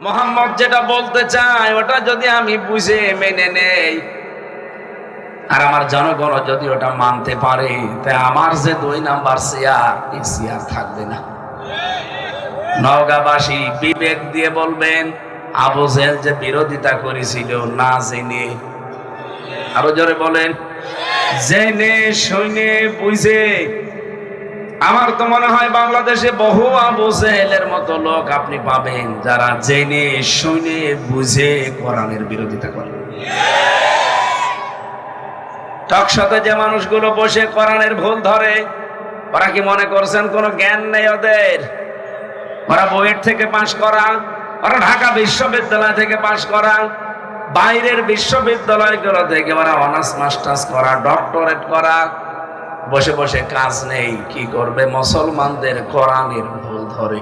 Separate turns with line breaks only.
মোহাম্মদ যেটা বলতে চায় ওটা যদি আমি বুঝে মেনে নেই, আর আমার জনগণ যদি ওটা মানতে পারে, তাই আমার যে 2 নাম্বার চেয়ার, এই চেয়ার থাকবে না। নওগাঁবাসী বিবেক দিয়ে বলবেন, আবু জেহেল যে বিরোধিতা করেছিল না জেনে, আরো জোরে বলেন, জেনে শুনে বুঝে। আমার তো মনে হয় বাংলাদেশে বহু আবু জেহেলের মতো লোক আপনি পাবেন যারা জেনে শুনে বুঝে কোরআনের বিরোধিতা করে। টকশোতে যে মানুষগুলো বসে কোরআনের ভুল ধরে, ওরা কি মনে করছেন কোনো জ্ঞান নেই ওদের? ওরা বুয়েট থেকে পাশ করা, ওরা ঢাকা বিশ্ববিদ্যালয় থেকে পাশ করা, বাইরের বিশ্ববিদ্যালয়গুলো থেকে ওরা অনার্স মাস্টার্স করা, ডক্টরেট করা। বসে বসে কাজ নেই, কি করবে? মুসলমানদের কোরআনের ভুল ধরে।